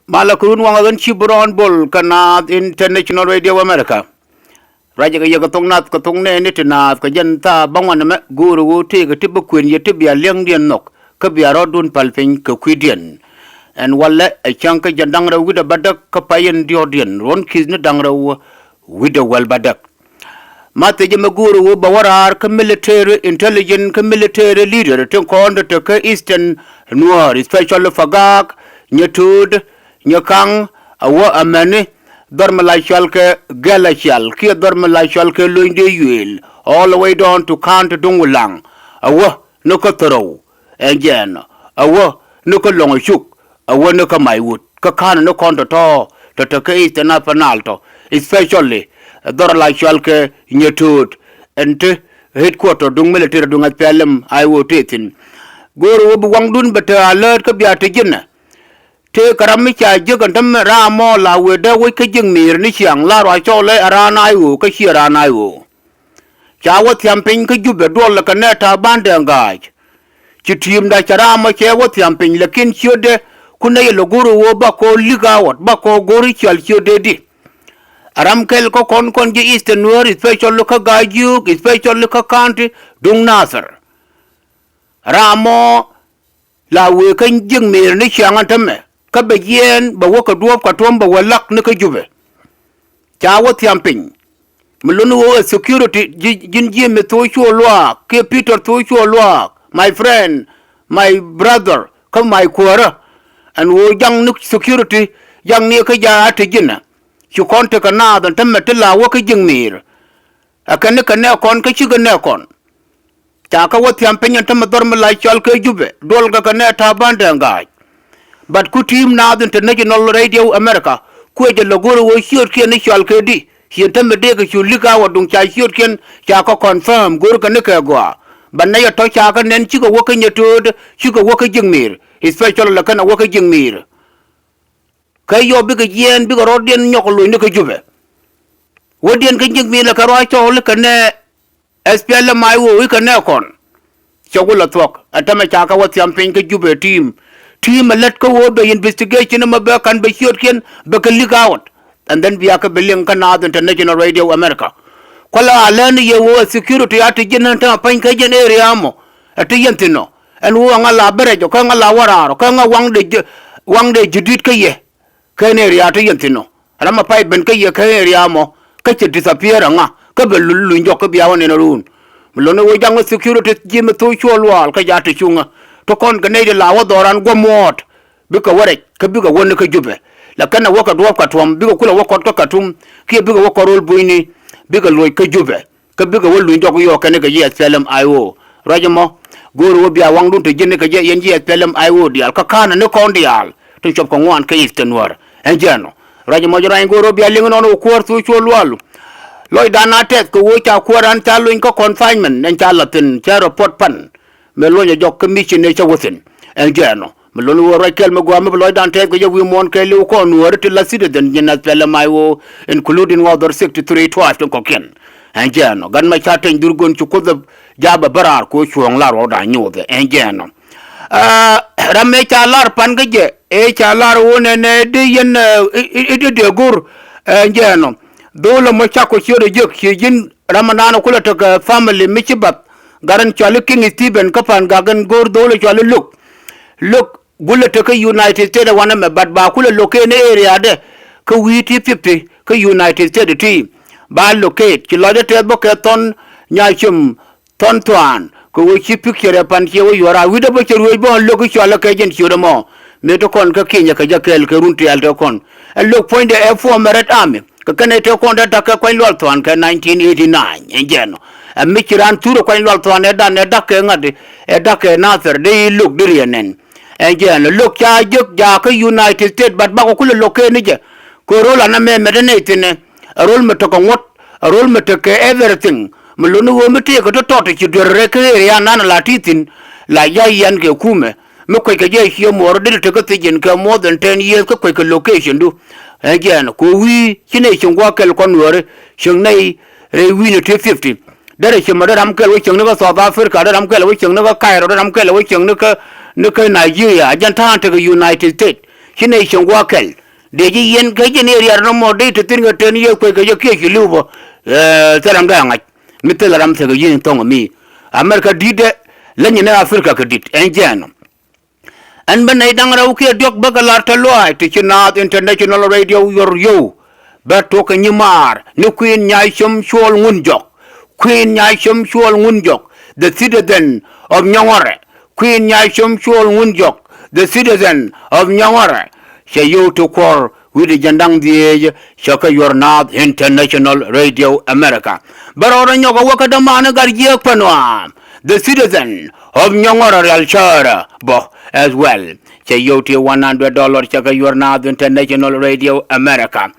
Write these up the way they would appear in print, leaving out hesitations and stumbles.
Malakurun wangagan Chibron Bull Kanat International Radio America. Raja Yakatong Nat Katong Netinas Kajanta Bangan Guru take a tip of Queen Yetibia Liandian Nok, Kabia Rodun Palpin Kaquidian. And Walla a chunk of Jandangra with a Badak Kapayan Diodian, one Kisna Dangra with a well Badak. Matejamaguru Bawarar, military intelligent military leader to conduct the Eastern N.I.R.A, special Fagak, Nyatud, Nyakang, Awa Amani, Dormalashalke, Galashal, Kia Dormalashalke Luinde Yuil, all the way down to Kant Dungulang, Awa Nukatoro, again, Awa Nukalongashuk, Awa Nukamaiwood, Kakan no contato, to take Eastern Apanalto, especially Dormalashalke, Nyatud, and headquarter dung military dung at Pelham, I would take in. Go over waŋdun but alert Kabiata jinä. Te karamicha jigantam Ramo la weda wika jing near Nishiang, La Rachole, Aranaiwo, Kashiranaiwo. Chawat yamping Kajube, Dola Caneta, Bandangaj. Chitim da Charama Chawat yamping, Lakin Shude, Kunay Loguru, Bako, Ligawat, Bako, Gorichal Shudedi. Aramkel Kokon Konji Eastern N.I.R.A, special Luka Gajuk, special Luka County, Dung Nasser. Ramo la we kan jing mir ni chang tame ka be yen ba wo ka duop ka tomba walak ne ka jube cha wo tiamping mulunu wo security jin jim to chu lwa ke peter to chu lwa my friend my brother ka my kwara and wo jang nuk security jang ne ka ja ta jinna chu konte ka na dan tame tla wo ka jing mir akan ne kon ka chi ga ne kon Taka what yamping and Tamadorma like Chalke Jube, Dolga Caneta Bandangaj. But Kutim now the International Radio America, Quaja Loguru was Shurkin Chalke D. He intimidated you look out on Chai Shurkin, Chaka confirm, Gurkanika Goa. But now you touch Chaka and Chico walking your toad, Chico walking Jingmir, especially Lakana walking Jingmir. Kayo big yen, big Rodian Yokolu Nika Jube. What didn't Jingmir like a right or look a SPL my we can now con. Chogula talk. Atama Chaka what yamping Jube team. Team let go of the investigation of Mabek and Bashurkin, Bekalik out. And then we are a billion Canada International Radio America. Kola learn your security at the Genanta Pankajan area mo at the Yentino. And Wangala Berejo, Kangala Wara, Kanga Wang de Judith Kaye. Canary at the Yentino. Ramapai Benkaya Kaya mo. Catch it disappear. Kabelulu Joka Biawan in a room. Mulona Wajang security Jim Tuchul wall, Kayata Chunga, to con Canadian Lawador and Gomort. Bika Warek, Kabuka Wonaka Jube. La Kana Waka Dwakatum, Bika Kula Waka Tokatum, Kia Bika Waka Roll Buini, Bika Loy Kajube, Kabuka Wulu Joko Kanaka Yet Pelham Io. Rajamo, Guru Bia Wangdun to Jenica Yet Pelham Io, the Alcacana no condial, to Chop Kongwan Kaistan war, and Jano. Rajamo Guru Bia Lingon on a course which will wall. Lloyd Anatet ko cha kuaran chaluin ko confinement and chalatin charo pot pan melonya jok commission ne chawithin and jano melonu rakel magwam Lloyd Anatet ko we mon kelu ko nuor til laside den jinat pele maiwo including other 63 twice to koken and jano gan ma chaten durgon chu ko jaba barar ko chuong la ro da nyode and jano ramme chalar pan gaje e chalar wona ne de yen de gur and jano Dolo Machako Shore Juk, Jin Ramanana Kulata family Michibab, Garan Chaluking Stephen Kapan Gagan Gor Dolo Chalu look, Gulataka United States one of but Bakula locate area de Kuwiti 50, Ku United States team. Ba locate, Chilada Bokaton, Nyachum, Tontuan, Kuwichi picture upon here you are with a butcher will be on local Chalakajan Shuramo, Metocon Kakina Kajakel Karunti Altocon, and look point the F4 Merit Army. Kakanete konda taka kwa Lwalton ka 1989 engeno a michiran turo kwa Lwalton edake ngade edake N.I.R.A de look dirienen engeno look cha juk ja ka United States but bako kule loke nije ko rola na me medenetine a role metoko ngot a role metoko everything mulunu wo mete ko to ci dorre ke ya nana latitin la yayan ke kume me ko ke je hiyo mo de te ko tijin ka more than 10 years ko ko location do again ko wi kine chungwa kel konwore chungnai re wi ne 50 dare chuma da ram kel wi chung ne ko South Africa da ram kel wi chung ne ko Cairo da ram kel wi chung ne ko Nigeria ajan ta United States nation wakel de ji yen ka je ne yar no mo de te tin ga ten ye ko ga ke ki lubo taram ga ngai mitel ram se ga yin tong mi America dide la ni na Africa ka dit en jeno an ban ay dang raw ke diok bagalar ta loy te chinat international radio yor yo ba to ka nyimar ni queen nyai shom shol ngun jok queen nyai shom shol ngun jok the citizen of N.I.R.A queen nyai shom shol ngun jok the citizen of N.I.R.A she yo to core with the jandang die shaka yor not international radio America barora nyoga wakada mana gar je panwa the citizen of N.I.R.A al shara bo as well che yoti $100 chaka yor not international radio America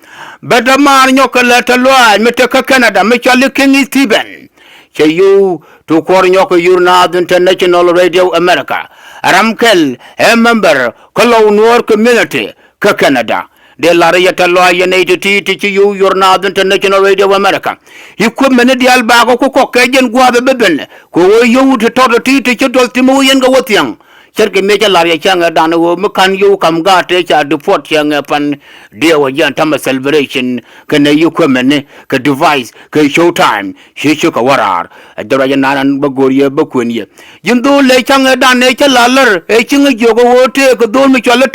but the man nyoka leta loa meteka Canada me chali King Stephen che you to core nyoka yor not international radio America Ramkel a member Kolo Noor community ka Canada de la rayata lo yenate ti you your not international radio America yiku mene di alba ko kejen gwa be ben ko you to ti dol timo yen ga wotiang serke meja la ya changa dana wo mekan you kam ga te cha deport yang pan de wa yan tam celebration kana yiku mene ka device ka showtime shi ka warar adara ya nanan ba goriye ba kunye jindo le changa dana cha lalar e chinga jogo wote ko dol mi chala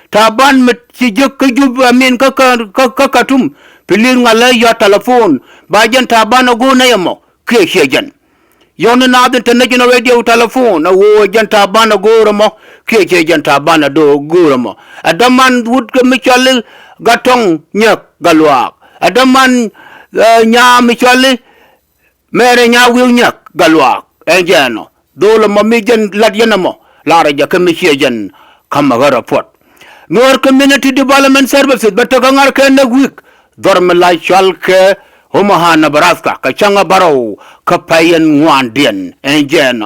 taban met ci jëk jub amin ka katum pilin ngala ya telephone bajan taban go na yamo ke shejan yon na de international radio telephone wo jan taban go ramo ke shejan taban do go ramo adaman wud ke michal gatong nyak galwa adaman nya michal mere nya wi nyak galwa enjano do mo mi jan lat yanamo la raja ke mi shejan kam ga report N.I.R.A community development services but to gangar ke na week dorm la chalke Omaha Nebraska ka changa baro ka payen ngwandien enjen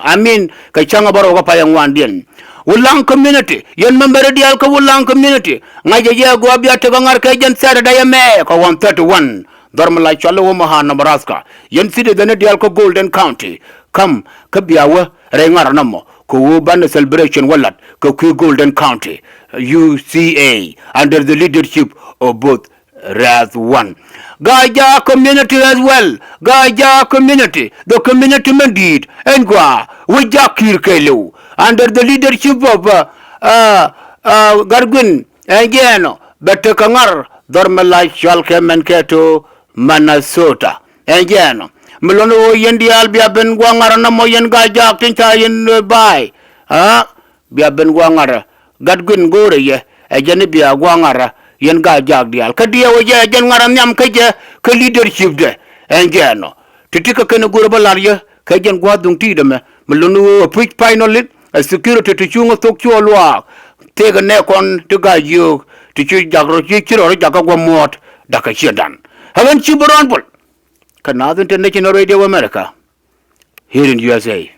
ka changa baro ka payen ngwandien Wulang community yen member dial ka Wulang community ngaje je go abia to gangar ke jen sare da yame ka 131 dorm la chale Omaha Nebraska yen city the dial ka Golden County kam ka biawa rengar namo ko ban celebration wallet ko Golden County UCA under the leadership of both Raz 1 Gaja community as well Gaja community the community mandate engwa wijakir kelo under the leadership of Gargun engeno betakangar dormala shalke menketo Minnesota engeno melono yendi albia ben gwangara na mo yen gaja tincha yen bai bia ben gwangara gadgun gore ye ejene bia gwangara yen gaja dial ka dia wo je jen ngara nyam ka je ka leadership de engeno titika ken gore balar ye ka jen gwadung ti de me melono pitch final security to chungo tok cholwa tega ne kon to gajo to chu jagro chi chiro jaga gwamot daka chedan haven chiboron bol Canada International Radio America here in USA.